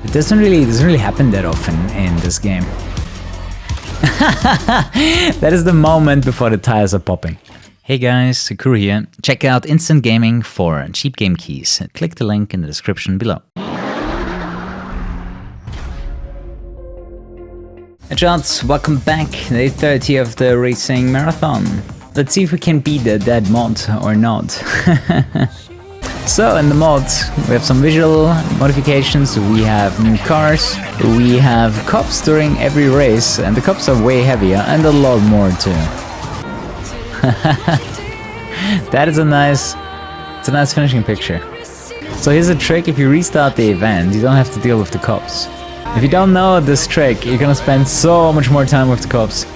It doesn't really happen that often in this game. That is the moment before the tires are popping. Hey guys, Kuru here. Check out Instant Gaming for cheap game keys. Click the link in the description below. Hey Jots, welcome back. Day 30 of the racing marathon. Let's see if we can beat that mod or not. So in the mod, we have some visual modifications, we have new cars, we have cops during every race, and the cops are way heavier, and a lot more too. That is a nice finishing picture. So here's a trick: if you restart the event, you don't have to deal with the cops. If you don't know this trick, you're gonna spend so much more time with the cops.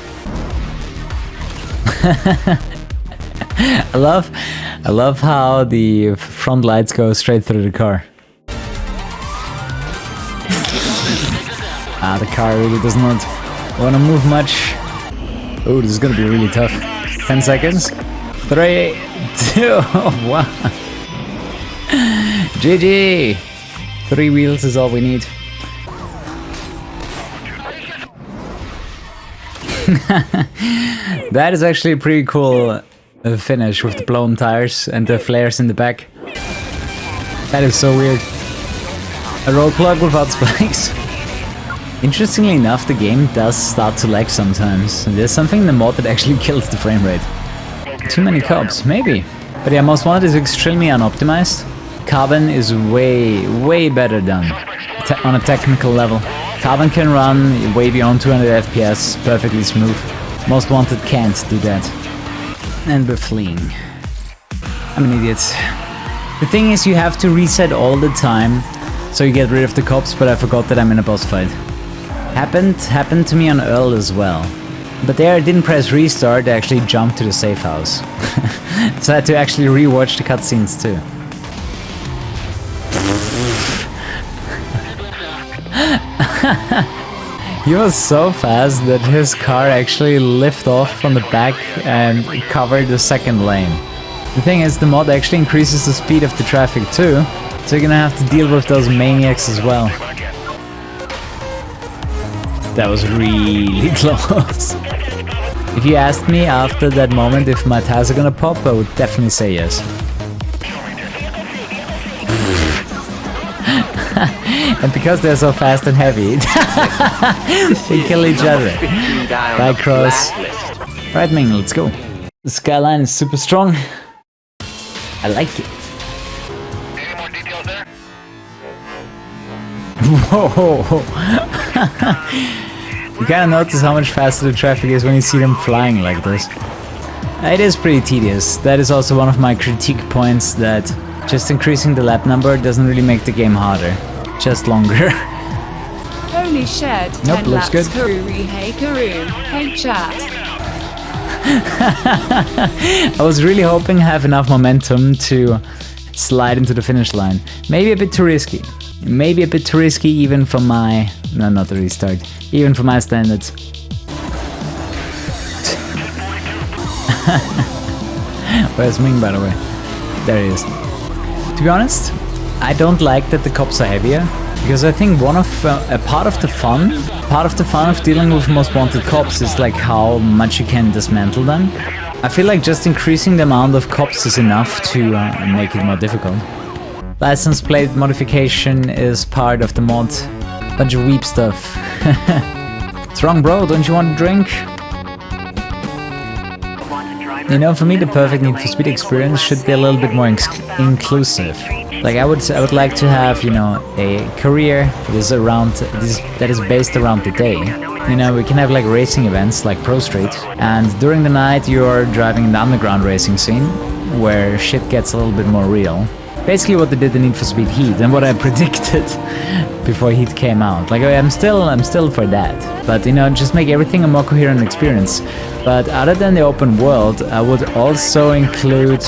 I love how the front lights go straight through the car. The car really does not want to move much. Oh, this is gonna be really tough. 10 seconds. 3, 2, 1. GG! 3 wheels is all we need. That is actually a pretty cool finish with the blown tires and the flares in the back. That is so weird. A roadblock without spikes. Interestingly enough, the game does start to lag sometimes. There's something in the mod that actually kills the frame rate. Too many cops, maybe. But yeah, Most Wanted is extremely unoptimized. Carbon is way better done on a technical level. Carbon can run way beyond 200 FPS, perfectly smooth. Most Wanted can't do that. And we're fleeing. I'm an idiot. The thing is, you have to reset all the time, so you get rid of the cops, but I forgot that I'm in a boss fight. Happened to me on Earl as well. But there I didn't press restart, I actually jumped to the safe house. So I had to actually rewatch the cutscenes too. He was so fast that his car actually lifted off from the back and covered the second lane. The thing is, the mod actually increases the speed of the traffic too, so you're gonna have to deal with those maniacs as well. That was really close. If you asked me after that moment if my tires are gonna pop, I would definitely say yes. And because they're so fast and heavy, they kill each other. Bye, Cross. Right, Ming, let's go. The skyline is super strong. I like it. Whoa! You kinda notice how much faster the traffic is when you see them flying like this. It is pretty tedious. That is also one of my critique points, that just increasing the lap number doesn't really make the game harder. Just longer. Holy shit. Nope, looks good. Kuru, hey Kuru, hey chat. I was really hoping I have enough momentum to slide into the finish line. Maybe a bit too risky. Maybe a bit too risky even for my... No, not the restart. Even for my standards. Where's Ming, by the way? There he is. To be honest, I don't like that the cops are heavier, because I think a part of the fun of dealing with Most Wanted cops is like how much you can dismantle them. I feel like just increasing the amount of cops is enough to make it more difficult. License plate modification is part of the mod. Bunch of weep stuff. What's wrong, bro? Don't you want a drink? You know, for me the perfect Need for Speed experience should be a little bit more inclusive. Like I would like to have, you know, a career that is based around the day. You know, we can have like racing events like Pro Street, and during the night you're driving in the underground racing scene where shit gets a little bit more real. Basically what they did in Need for Speed Heat, and what I predicted before Heat came out. Like I'm still for that. But you know, just make everything a more coherent experience. But other than the open world, I would also include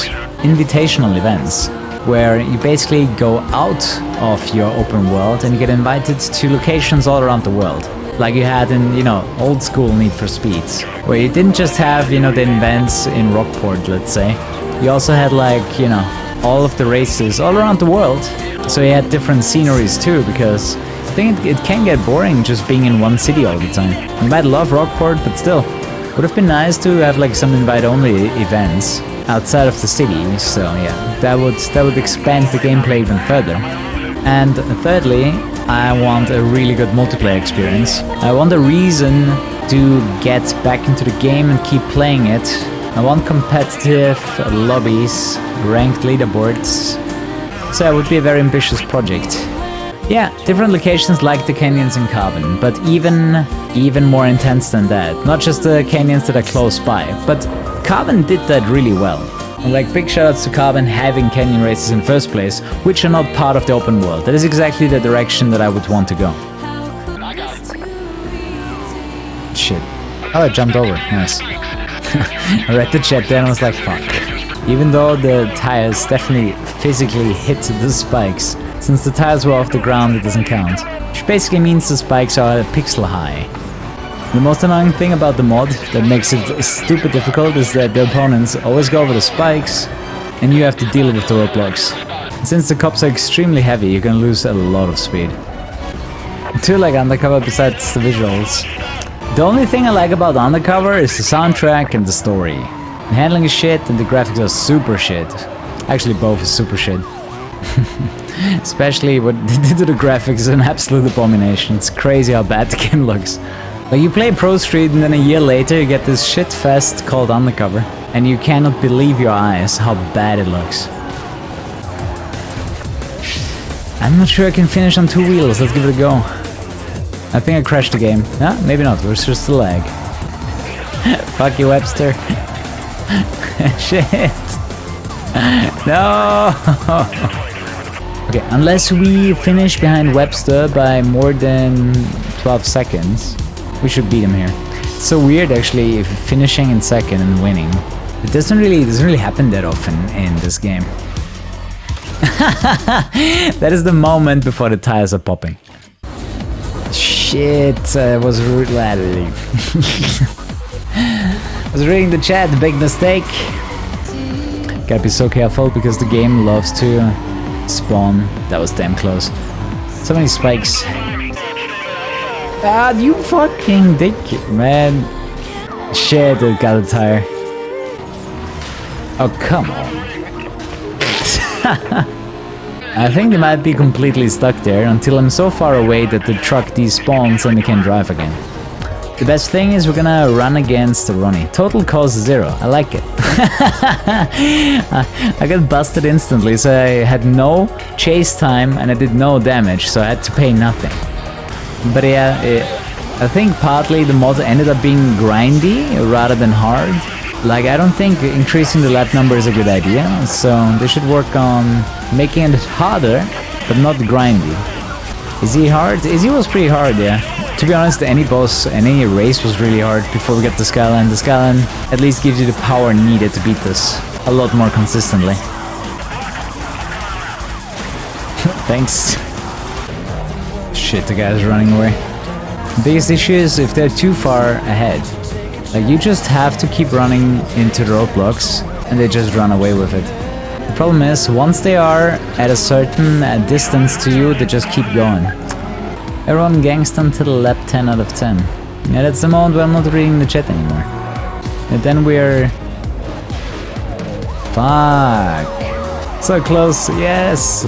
invitational events, where you basically go out of your open world and you get invited to locations all around the world. Like you had in, you know, old school Need for Speed, where you didn't just have, you know, the events in Rockport, let's say. You also had like, you know, all of the races all around the world. So you had different sceneries too, because I think it can get boring just being in one city all the time. You might love Rockport, but still, would have been nice to have like some invite-only events outside of the city. So yeah, that would expand the gameplay even further. And thirdly, I want a really good multiplayer experience. I want a reason to get back into the game and keep playing it. I want competitive lobbies, ranked leaderboards. So it would be a very ambitious project. Yeah, different locations like the canyons in Carbon, but even more intense than that. Not just the canyons that are close by, but Carbon did that really well. And like, big shoutouts to Carbon having canyon races in first place, which are not part of the open world. That is exactly the direction that I would want to go. Shit. Oh, I jumped over. Nice. I read the chat there and I was like, fuck. Even though the tires definitely physically hit the spikes, since the tires were off the ground, it doesn't count. Which basically means the spikes are pixel high. The most annoying thing about the mod that makes it stupid difficult is that the opponents always go over the spikes and you have to deal with the roadblocks. And since the cops are extremely heavy, you can lose a lot of speed. I do like Undercover besides the visuals. The only thing I like about Undercover is the soundtrack and the story. The handling is shit and the graphics are super shit. Actually, both is super shit. Especially what they did to the graphics is an absolute abomination. It's crazy how bad the game looks. Like, you play Pro Street and then a year later you get this shit fest called Undercover. And you cannot believe your eyes how bad it looks. I'm not sure I can finish on 2 wheels. Let's give it a go. I think I crashed the game. No, maybe not. It was just a lag. Fuck you, Webster. Shit. No. Okay, unless we finish behind Webster by more than 12 seconds, we should beat him here. It's so weird, actually, if finishing in second and winning. It doesn't really happen that often in this game. That is the moment before the tires are popping. Shit, I was reading the chat, big mistake. Gotta be so careful because the game loves to spawn. That was damn close. So many spikes. Ah, you fucking dick, man. Shit, I got a tire. Oh, come on. I think they might be completely stuck there until I'm so far away that the truck despawns and they can drive again. The best thing is we're gonna run against Ronnie. Total cost 0. I like it. I got busted instantly, so I had no chase time and I did no damage, so I had to pay nothing. But yeah, I think partly the mod ended up being grindy rather than hard. Like, I don't think increasing the lap number is a good idea, so they should work on making it harder, but not grindy. Izzy hard? Izzy was pretty hard, yeah. To be honest, any boss, any race was really hard before we get the Skyline. The Skyline at least gives you the power needed to beat this a lot more consistently. Thanks. Shit, the guy's running away. The biggest issue is if they're too far ahead. Like, you just have to keep running into the roadblocks and they just run away with it. The problem is, once they are at a certain distance to you, they just keep going. Everyone gangsta until lap 10 out of 10. Yeah, that's the moment where I'm not reading the chat anymore. And then we're... Fuck. So close, yes!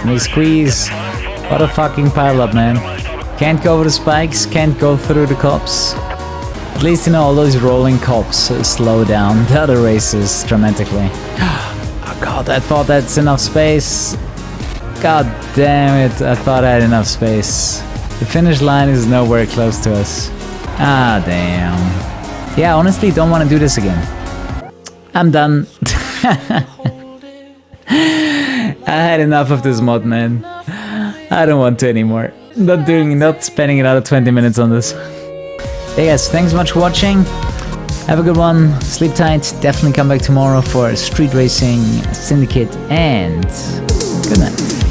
We squeeze. What a fucking pileup, man. Can't go over the spikes, can't go through the cops. At least, you know, all those rolling cops slow down the other races dramatically. Oh god, I thought that's enough space. God damn it, I thought I had enough space. The finish line is nowhere close to us. Ah, damn. Yeah, honestly, don't want to do this again. I'm done. I had enough of this mod, man. I don't want to anymore. Not spending another 20 minutes on this. Hey guys, thanks so much for watching. Have a good one. Sleep tight. Definitely come back tomorrow for Street Racing Syndicate, and good night.